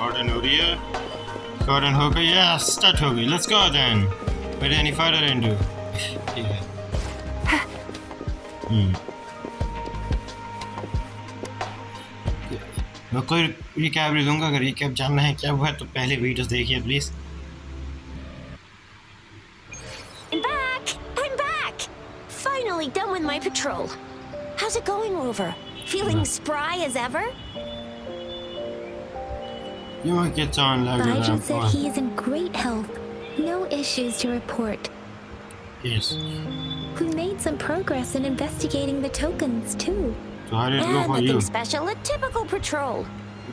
Gordon हो रही है Gordon हो गई yes start हो गई let's go then without any further ado ठीक है मैं कोई रिकैप नहीं दूंगा अगर रिकैप जानना है क्या हुआ तो पहले वीडियोस देखिए please I'm back! Finally done with my patrol. How's it going, Rover? Feeling spry as ever? You might get on like Biju said he is in great health. No issues to report. Yes. We made some progress in investigating the tokens too. So how did it go for nothing you? special, a typical patrol.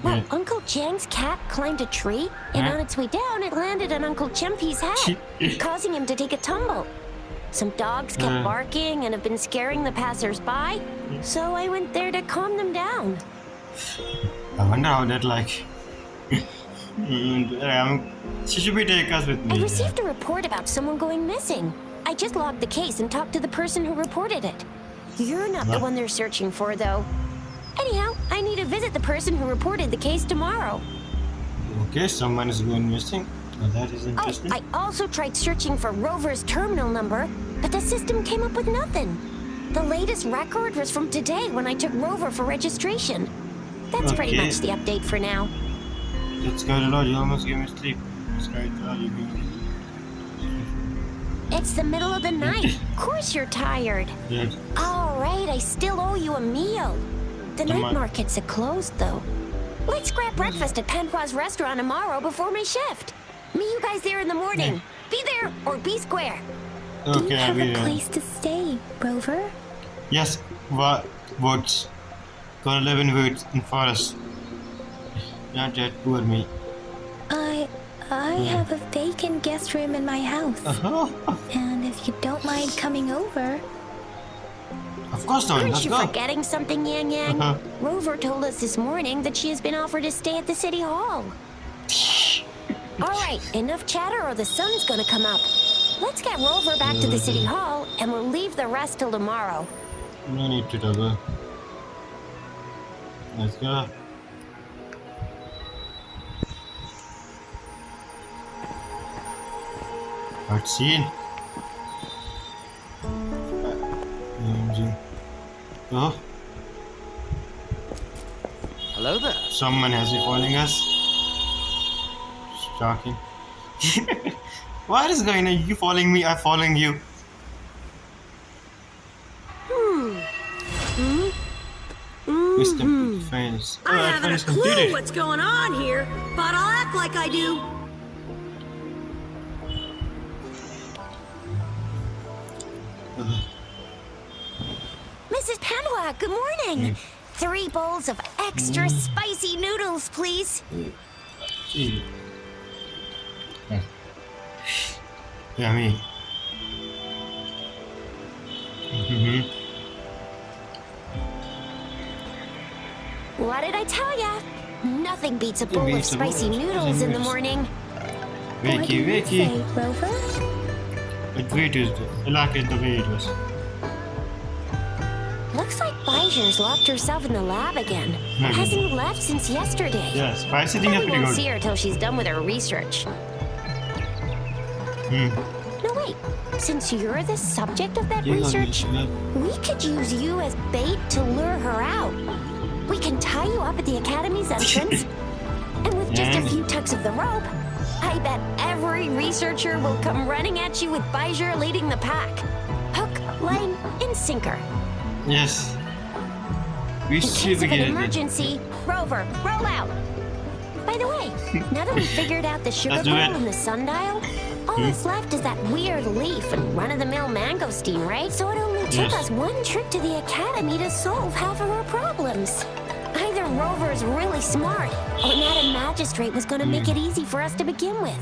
Well, Uncle Chang's cat climbed a tree, and on its way down, it landed on Uncle Chempi's head, causing him to take a tumble. Some dogs kept barking and have been scaring the passers-by, so I went there to calm them down. I wonder how that like... she should be taking us with me. I received a report about someone going missing. I just logged the case and talked to the person who reported it. You're not the one they're searching for, though. Anyhow, I need to visit the person who reported the case tomorrow. Okay, someone is going missing. Well, that is interesting. Oh, I also tried searching for Rover's terminal number, but the system came up with nothing. The latest record was from today when I took Rover for registration. That's pretty much the update for now. Let's go to Lord, you almost gave me sleep. Let's go to Lord, you gave me It's the middle of the night. Of course you're tired. Yes. All right, I still owe you a meal. The night markets are closed, though. Let's grab breakfast at Panqua's restaurant tomorrow before my shift. Meet you guys there in the morning. Be there or be square. Do you have a place to stay, Rover? Yes, woods. Gonna live in woods in forest. Not yet, poor me. I have a vacant guest room in my house. And if you don't mind coming over... Of course not, Aren't let's you go. forgetting something, Yang Yang? Rover told us this morning that she has been offered to stay at the city hall. All right, enough chatter or the sun's gonna come up. Let's get Rover back to the city hall and we'll leave the rest till tomorrow. No need to double. Let's go. Hard scene. Oh. Hello there. Someone has been following us. Shocking. What is going on? You following me? I'm following you. Wisdom defense. I haven't a clue what's going on here, but I'll act like I do. Mrs. Panhua, good morning. 3 bowls of extra spicy noodles, please. Yummy. What did I tell ya? Nothing beats a bowl of spicy noodles in the morning. Wakey, wakey. Rover? Wait, I like it the way it was. Looks like Bijou's locked herself in the lab again. Maybe. Hasn't left since yesterday. Yeah, spicy thing is Probably pretty won't see good. her till she's done with her research. No, wait. Since you're the subject of that research, we could use you as bait to lure her out. We can tie you up at the Academy's entrance, and with just a few tugs of the rope, I bet every researcher will come running at you with Bijou leading the pack. Hook, line, and sinker. Yes. We In should case of an get it. emergency, Rover, roll out. By the way, now that we've figured out the sugar Let's do bowl it. and the sundial, all that's left is that weird leaf and run-of-the-mill mangosteen, right? So it only took us one trip to the Academy to solve half of our problems. Either Rover's really smart, or Madam Magistrate was going to make it easy for us to begin with.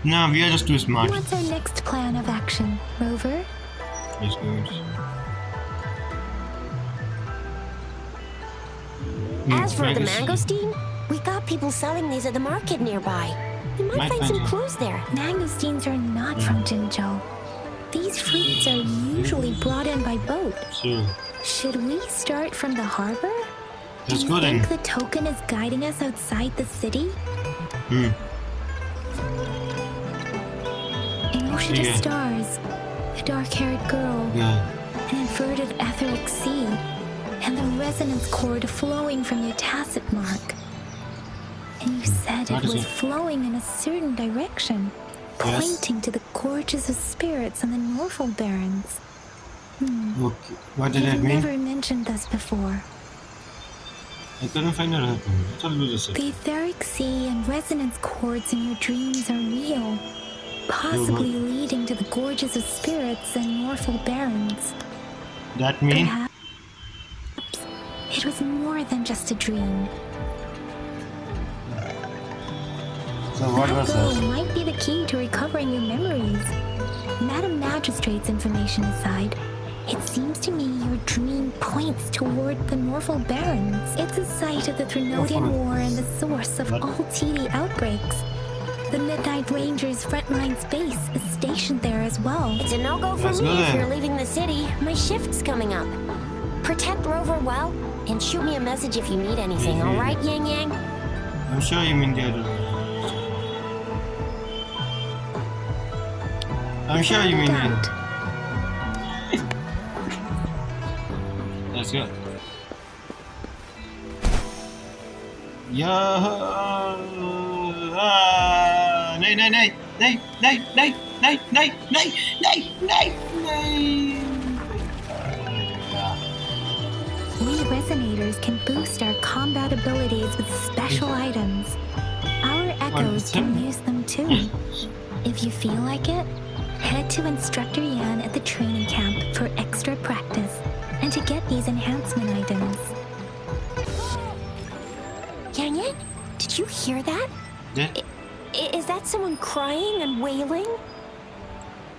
No, we are just too smart. What's our next plan of action, Rover? Yes, good. As for the mangosteen, we got people selling these at the market nearby. We might find some clues there. Mangosteens are not from Jinzhou. These fruits are usually brought in by boat. So, Should we start from the harbor? let's Do go you then. think the token is guiding us outside the city? Hmm. An ocean Yeah. of stars, a dark-haired girl, Yeah. an inverted etheric sea, and the resonance cord flowing from your tacit mark. And you said What it is was it? flowing in a certain direction, Yes. pointing to the gorges of spirits on the Norfolk Barrens. Okay. What did that You've mean? never mentioned this before. I couldn't find out. That's all you said. The etheric sea and resonance cords in your dreams are real, possibly leading to the gorges of spirits and Norfolk Barrens. That mean? Perhaps it was more than just a dream. So what That was girl that? might be the key to recovering your memories. Madam Magistrate's information aside, it seems to me your dream points toward the Norfolk Barrens. It's a site of the Trinodian Norfolk. War and the source of What? all TD outbreaks. The Midnight Rangers' frontline base is stationed there as well. It's a no-go for Let's go me if then. you're leaving the city. My shift's coming up. Protect Rover well, and shoot me a message if you need anything, Yeah. alright, Yang Yang? I'm sure you mean the other one. I'm sure you mean Without it. doubt. Let's go. Yeah. Nee, nee, nee. Nee, nee, nee, nee, nee, nee, nee, nee, nee. We resonators can boost our combat abilities with special items. Our echoes can use them too. If you feel like it, head to Instructor Yan at the training camp for extra practice and to get these enhancement items. Yang Yang, did you hear that? Yeah. Is that someone crying and wailing?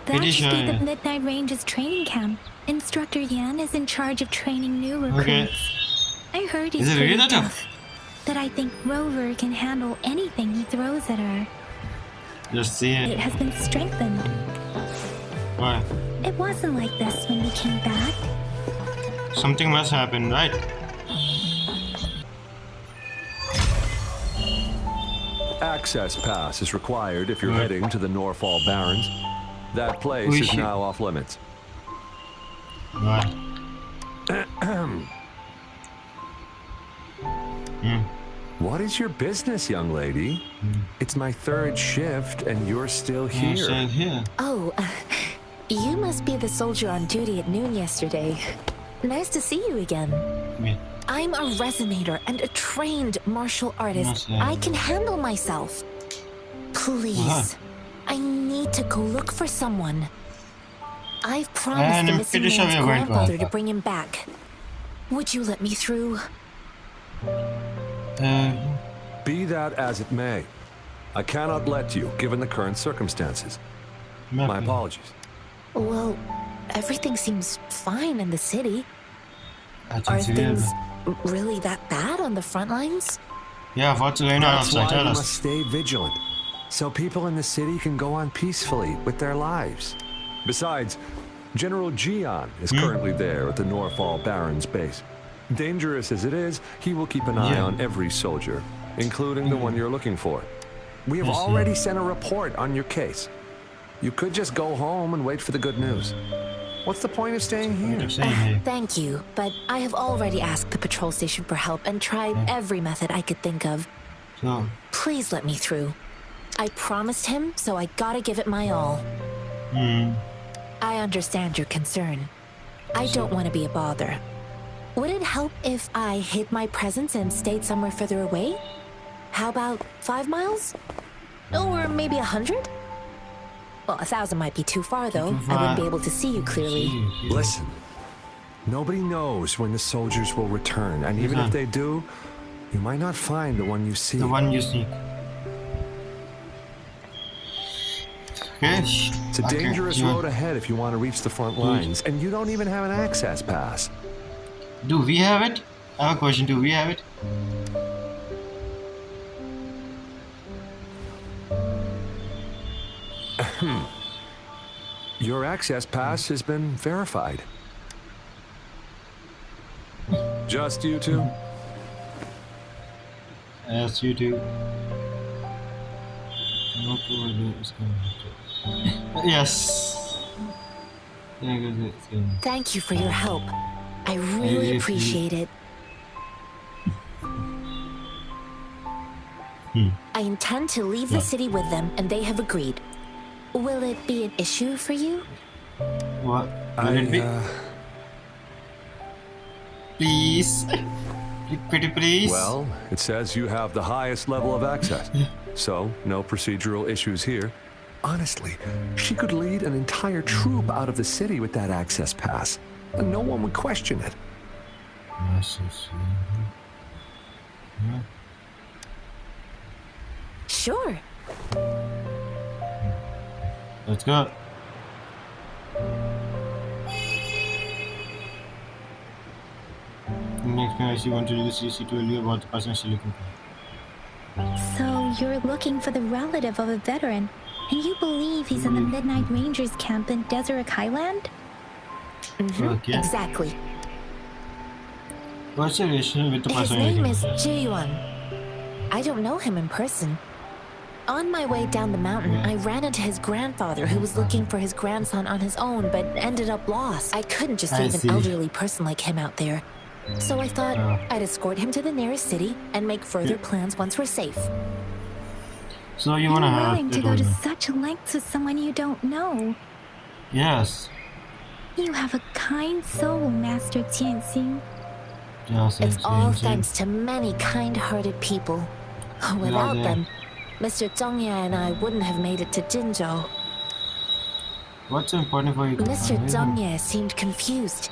That It is, should be the yeah. Midnight Ranges training camp. Instructor Yan is in charge of training new recruits. Okay. I heard he's Is it pretty really that tough. That I think Rover can handle anything he throws at her. Just see It it. has been strengthened. Why? It wasn't like this when we came back. Something must happen, right? Access pass is required if you're Right. heading to the Norfolk Barrens. That place We is should- now off limits. Why? What is your business, young lady? It's my third shift and you're still I'm here. still here. Oh, you must be the soldier on duty at noon yesterday. Nice to see you again. Wait. I'm a resonator and a trained martial artist. Yes, I can handle myself. Please, What? I need to go look for someone. I've promised And the I'm missing pretty sure man's we are going to grandfather to Alpha. bring him back. Would you let me through? Be that as it may, I cannot let you, given the current circumstances. My apologies. Well, everything seems fine in the city. I Are think so, things yeah. really that bad on the front lines? Yeah, what's going on That's why outside? we Tell must us. stay vigilant, so people in the city can go on peacefully with their lives. Besides, General Gian is currently there at the Norfolk Barrens base. Dangerous as it is, he will keep an eye Yeah. on every soldier, including the one you're looking for. We have I see. already sent a report on your case. You could just go home and wait for the good news. What's the point of staying here? I'm saying here. Thank you, but I have already asked the patrol station for help and tried every method I could think of. So, Please let me through. I promised him, so I gotta give it my all. I understand your concern. I don't want to be a bother. Would it help if I hid my presence and stayed somewhere further away? How about 5 miles? Or maybe 100? Well, 1,000 might be too far, though. Too I wouldn't far. be able to see you clearly. Listen, nobody knows when the soldiers will return, and even if they do, you might not find the one you see. the one you sneak. Okay. It's a dangerous road ahead if you want to reach the front lines, and you don't even have an access pass. Do we have it? I have a question. Do we have it? Your access pass has been verified. Just you two? Yes, you do. Not to overdo is coming. Yes. Thank you for your help. I really appreciate it. I intend to leave the city with them, and they have agreed. Will it be an issue for you? What? Will it be? Please. Pretty please. Well, it says you have the highest level of access, so no procedural issues here. Honestly, she could lead an entire troop out of the city with that access pass, and no one would question it. Sure. Let's go. Next time I see want to do this, to tell you about the person she's looking for. So you're looking for the relative of a veteran, and you believe he's in the Midnight Rangers camp in Deseret Highland? Okay. Exactly. What's your relation with the His person name you're is looking for? Ji-yuan. I don't know him in person. On my way down the mountain, I ran into his grandfather who was looking for his grandson on his own but ended up lost. I couldn't just leave an elderly person like him out there. So I thought I'd escort him to the nearest city and make further plans once we're safe. So you You're wanna willing to go to have such lengths with someone you don't know. Yes. You have a kind soul, Master Tianxing. It's all thanks to many kind-hearted people. Without them, Mr. Zhongye and I wouldn't have made it to Jinzhou. What's important for you? Mr. Zhongye seemed confused.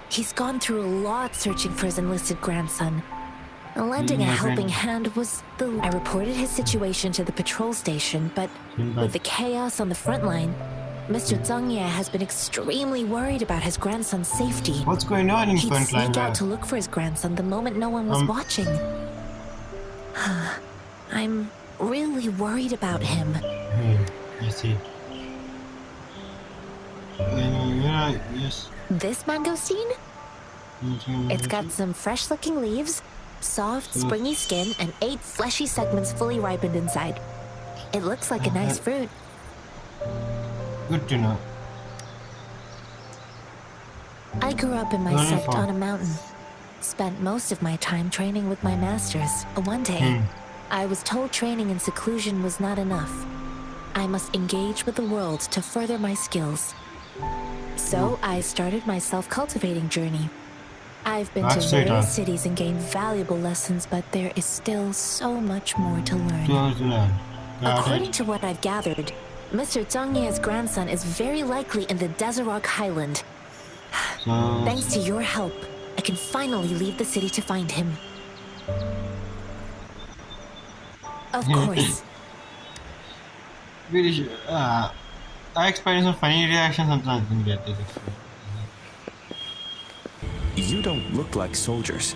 He's gone through a lot searching for his enlisted grandson. Lending a helping hand was the... I reported his situation to the patrol station, but with the chaos on the front line, Mr. Zhongye has been extremely worried about his grandson's safety. What's going on in He'd front line? sneak out to look for his grandson the moment no one was watching. I'm really worried about him. I see. Yeah, yes. This mangosteen? It's got some fresh-looking leaves, soft, springy skin, and 8 fleshy segments fully ripened inside. It looks like a nice fruit. Good to know. I grew up in my sect on a mountain. Spent most of my time training with my masters. One day, I was told training in seclusion was not enough. I must engage with the world to further my skills. So I started my self-cultivating journey. I've been to various cities and gained valuable lessons, but there is still so much more to learn. According to what I've gathered, Mr. Zhongye's grandson is very likely in the Deseret Highland. Thanks to your help, I can finally leave the city to find him. Of course. Really, I experienced some funny reactions sometimes when you get this. You don't look like soldiers.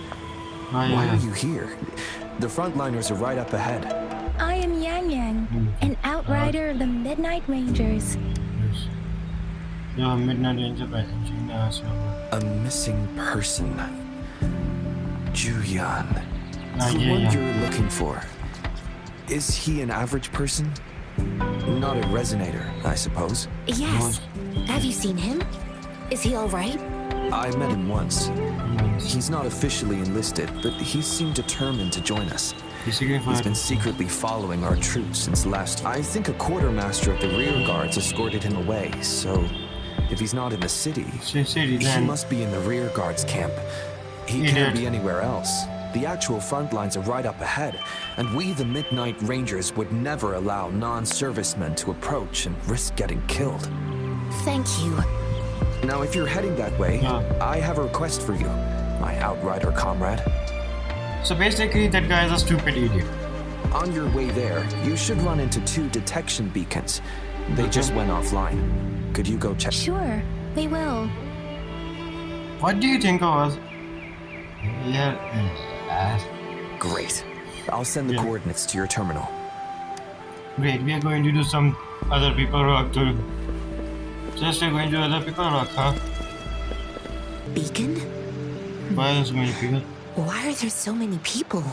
Why are you here? The frontliners are right up ahead. I am Yang Yang, an outrider of the Midnight Rangers. Midnight Ranger by A missing person. Juyan. The yeah, one yeah. you're looking for. Is he an average person? Not a resonator, I suppose. Yes. Have you seen him? Is he all right? I met him once. He's not officially enlisted, but he seemed determined to join us. He's been secretly following our troops since last... I think a quartermaster of the rear guards escorted him away, so... If he's not in the city, he must be in the rear guards camp. He can't be anywhere else. The actual front lines are right up ahead, and we, the Midnight Rangers, would never allow non-servicemen to approach and risk getting killed. Thank you. Now, if you're heading that way, I have a request for you, my outrider comrade. So basically, that guy is a stupid idiot. On your way there, you should run into 2 detection beacons. They just went offline. Could you go check? Sure, we will. What do you think of us? Yeah. Great. I'll send the coordinates to your terminal. Great, we are going to do some other people rock too. Just going to other people rock, huh? Beacon? Why are there so many people? Why are there so many people?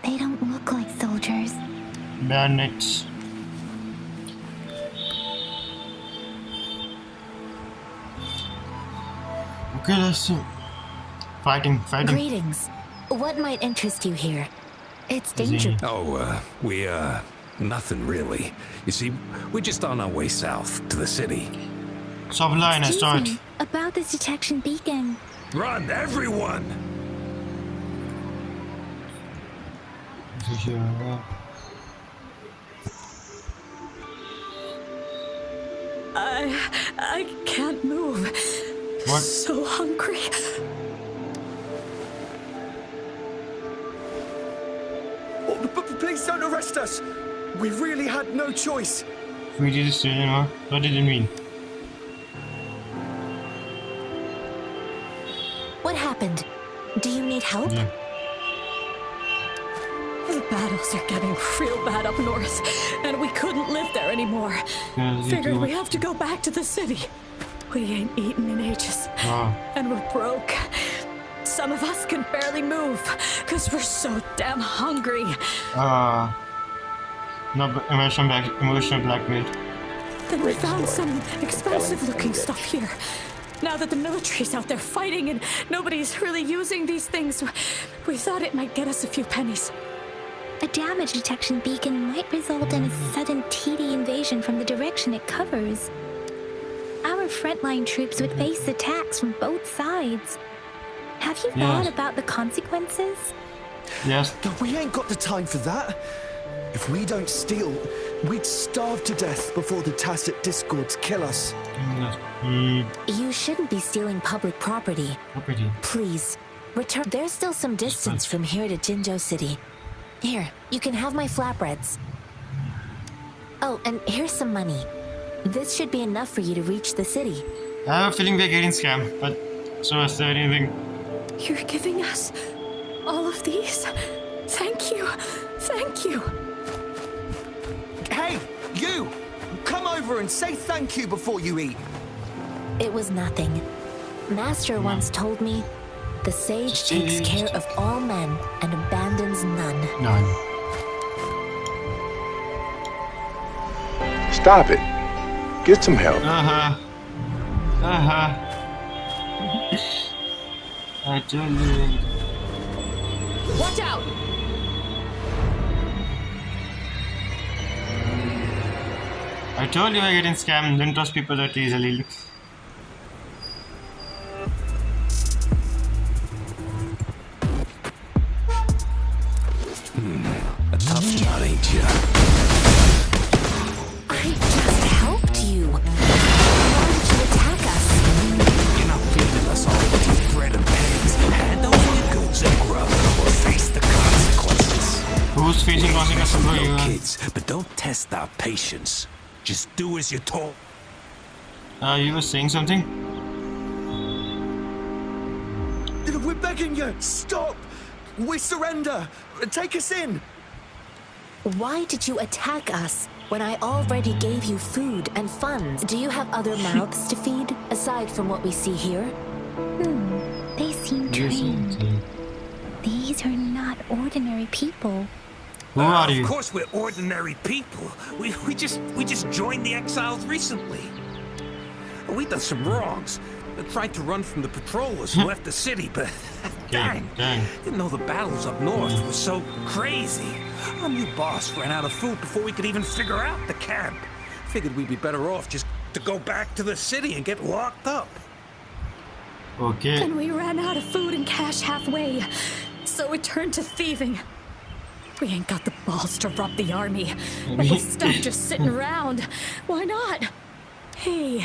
They don't look like soldiers. bandits. Okay, let's see. Fighting. Greetings. What might interest you here? It's dangerous. Oh, nothing really. You see, we're just on our way south to the city. Sublime, I start. Excuse me, about this detection beacon. Run, everyone! I can't move. What? So hungry. Please don't arrest us. We really had no choice. We did this, what did it mean? What happened? Do you need help? Yeah. The battles are getting real bad up north, and we couldn't live there anymore. Figured we have to go back to the city. We ain't eaten in ages, and we're broke. Some of us can barely move, because we're so damn hungry. No, emotional blackmail. Then we found some expensive-looking stuff here. Now that the military's out there fighting and nobody's really using these things, we thought it might get us a few pennies. A damage detection beacon might result in a sudden TD invasion from the direction it covers. Our frontline troops would face attacks from both sides. Have you thought about the consequences? Yes. We ain't got the time for that. If we don't steal, we'd starve to death before the tacit discords kill us. You shouldn't be stealing public property. Please, return. There's still some distance from here to Jinzhou City. Here, you can have my flatbreads. Oh, and here's some money. This should be enough for you to reach the city. I have a feeling we're getting scammed, but so is there anything? You're giving us all of these? Thank you. Thank you. Hey, you! Come over and say thank you before you eat. It was nothing. Master once told me, the sage takes care of all men and abandons none. Stop it. Get some help. I told you. Watch out! I told you we're getting scammed. Don't trust people that easily. A tough shot, ain't ya? I just helped you. Why did you attack us? You're not feeding us all with your bread and pennies. Hand over your goods and grub, or face the consequences. Who's facing consequences for you? Kids, but don't test our patience. Just do as you're told. You were saying something? We're begging you, stop! We surrender! Take us in! Why did you attack us when I already gave you food and funds? Do you have other mouths to feed aside from what we see here? They seem trained. These are not ordinary people. Who are you? Of course we're ordinary people. We just joined the exiles recently. We done some wrongs. I tried to run from the patrollers who left the city, but dang, didn't know the battles up north were so crazy. Our new boss ran out of food before we could even figure out the camp. Figured we'd be better off just to go back to the city and get locked up. Okay. And we ran out of food and cash halfway, so we turned to thieving. We ain't got the balls to rob the army, but with stuff just sitting around. Why not? Hey,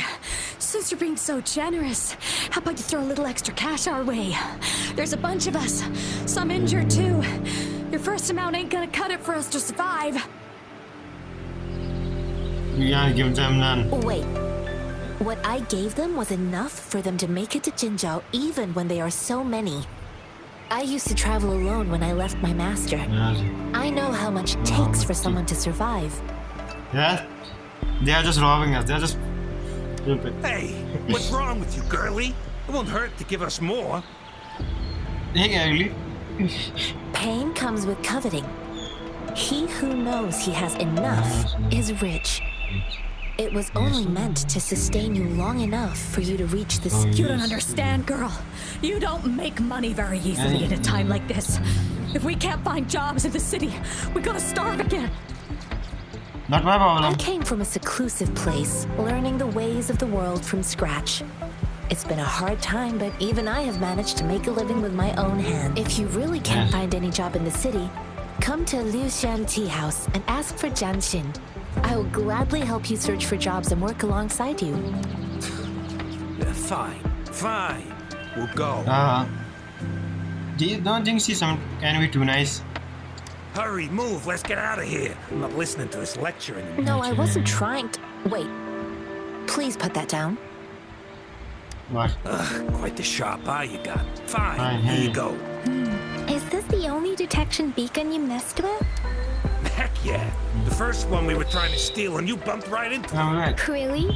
since you're being so generous, how about you throw a little extra cash our way? There's a bunch of us, some injured too. Your first amount ain't gonna cut it for us to survive. We gotta give them none. Wait. What I gave them was enough for them to make it to Jinzhou even when they are so many. I used to travel alone when I left my master. I know how much it takes for someone to survive. Yeah? They are just robbing us. They're just stupid. Hey, what's wrong with you, girlie? It won't hurt to give us more. Hey, girlie. Pain comes with coveting. He who knows he has enough is rich. It was only meant to sustain you long enough for you to reach this. You don't understand, girl. You don't make money very easily at a time like this. If we can't find jobs in the city, we're gonna starve again. Not my problem. I came from a seclusive place, learning the ways of the world from scratch. It's been a hard time, but even I have managed to make a living with my own hand. If you really can't find any job in the city, come to Liu Shan Tea House and ask for Jian Xin. I will gladly help you search for jobs and work alongside you. Fine. We'll go. Don't think she's can be too nice. Hurry, move, let's get out of here. I'm not listening to this lecture anymore. No, I wasn't trying to. Wait. Please put that down. What? Quite the sharp eye you got. Fine, here you go. Is this the only detection beacon you messed with? Heck yeah. The first one we were trying to steal and you bumped right into it. Alright. Really?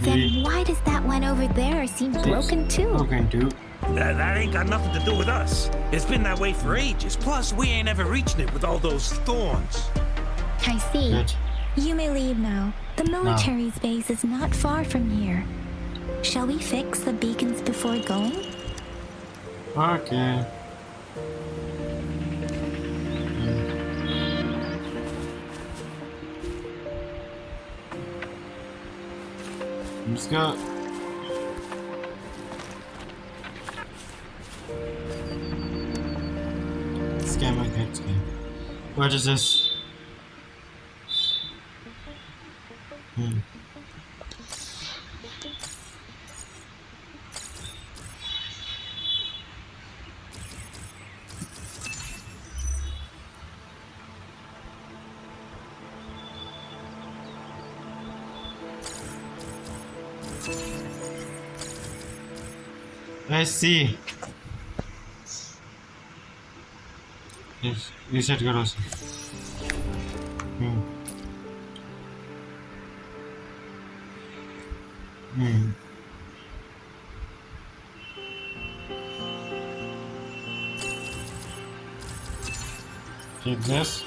Then why does that one over there seem broken too? Broken too. That ain't got nothing to do with us. It's been that way for ages. Plus, we ain't ever reaching it with all those thorns. I see. Good. You may leave now. The military base is not far from here. Shall we fix the beacons before going? Okay. Let's go. Scam my head scam. What is this? I see. Yes, reset करो उसे. Take this.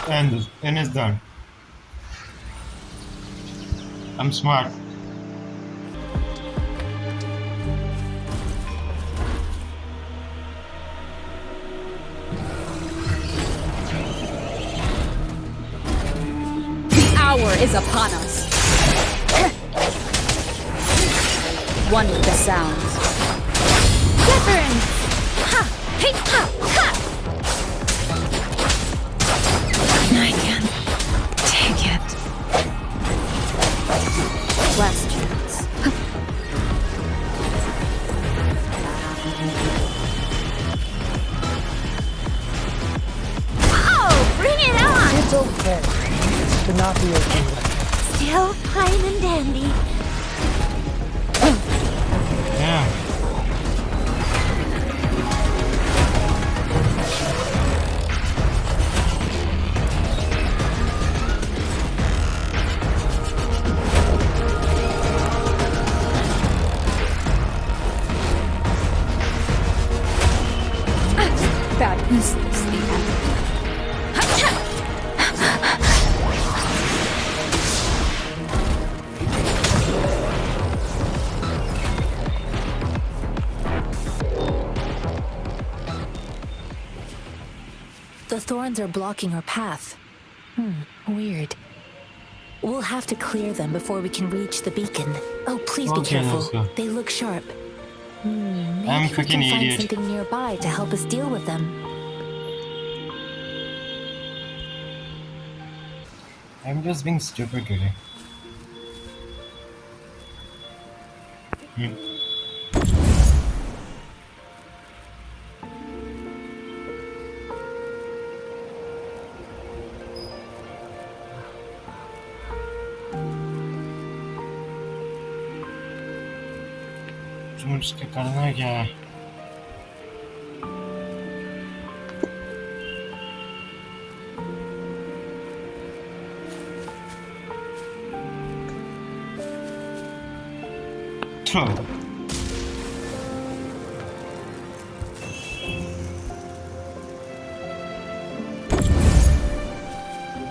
And it's done. I'm smart. Is upon us. One with the sounds. Wuthering! Ha! Hey! Ha! Ha! I can't take it. Last chance. Oh, bring it on! It's okay. To not be okay with it. Still fine and dandy. Yeah. That uselessly happened. The thorns are blocking our path. Weird. We'll have to clear them before we can reach the beacon. Oh, please be Okay, careful. let's go. They look sharp. Maybe I'm we fucking can find idiot. something nearby to help us deal with them. I'm just being stupid today. मुझे करना क्या है? Throw.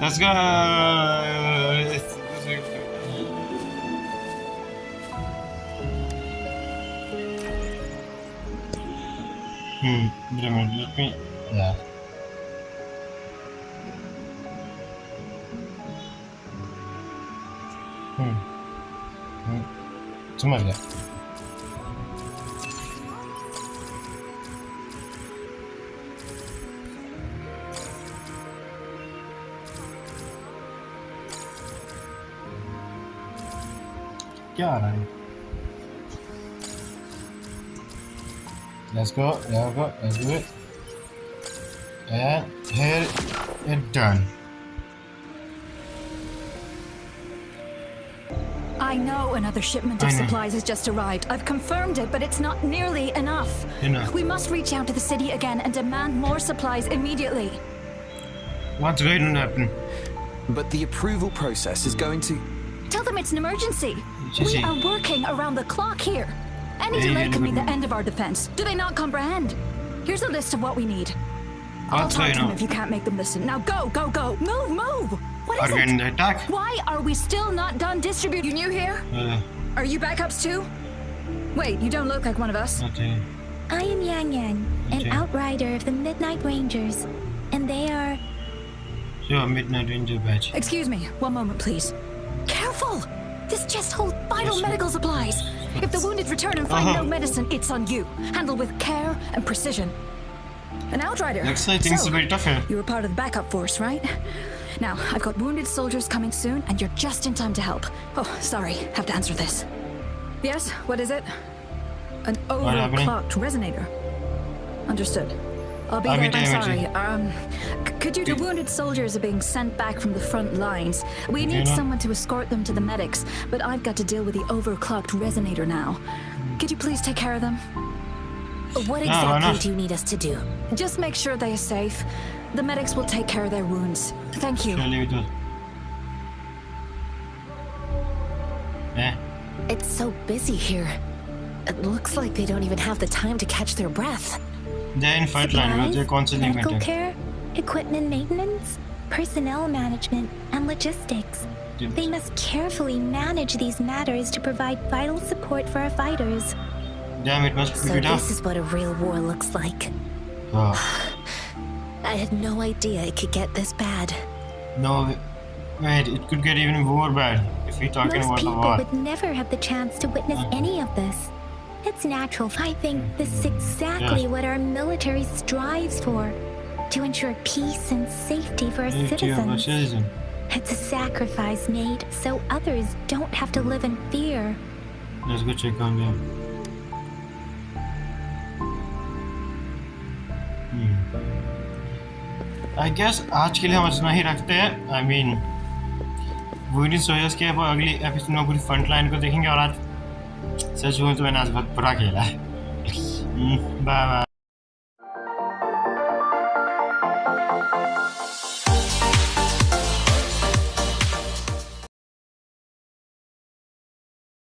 Let's go. Wait a minute, let me. Yeah. समझ गया. क्या आ रहा है? Let's go, let's do it. And here it done. I know another shipment of supplies has just arrived. I've confirmed it, but it's not nearly enough. We must reach out to the city again and demand more supplies immediately. What's going to happen? But the approval process is going to... Tell them it's an emergency. We are working around the clock here. Any delay could mean the end of our defense. Do they not comprehend? Here's a list of what we need. I'll talk to them if you can't make them listen. Now go, go, go. Move, move. What is it? Attack. Why are we still not done distributing? You new here? Are you backups too? Wait, you don't look like one of us. Okay. I am Yang Yang, an outrider of the Midnight Rangers, and they are... Sure, Midnight Ranger badge. Excuse me, one moment please. Careful! This chest holds vital medical supplies. If the wounded return and find no medicine, it's on you. Handle with care and precision. An outrider. Looks like things are very tough here. You were part of the backup force, right? Now, I've got wounded soldiers coming soon, and you're just in time to help. Oh, sorry, have to answer this. Yes, what is it? An overclocked resonator. Understood. I'll be there, I'm sorry. Could you... The wounded soldiers are being sent back from the front lines. We need someone to escort them to the medics, but I've got to deal with the overclocked resonator now. Could you please take care of them? What exactly do you need us to do? Just make sure they are safe. The medics will take care of their wounds. Thank you. It's so busy here. It looks like they don't even have the time to catch their breath. They're in front line, but they're constantly medical care, equipment maintenance, personnel management, and logistics. They must carefully manage these matters to provide vital support for our fighters. Damn, it must be so this is what a real war looks like. Oh. I had no idea it could get this bad. No, wait, it could get even more bad if we're talking about the war. Most people would never have the chance to witness any of this. It's natural. I think this is exactly what our military strives for, to ensure peace and safety for our citizens. It's a sacrifice made so others don't have to live in fear. Let's go check on them. I guess आज के लिए हम इतना ही रखते हैं. I mean, wooden soldiers के अगली episode में पूरी फ्रंट लाइन को देखेंगे और आज सच बोलूं तो मैंने आज बहुत बुरा खेला है. Bye bye.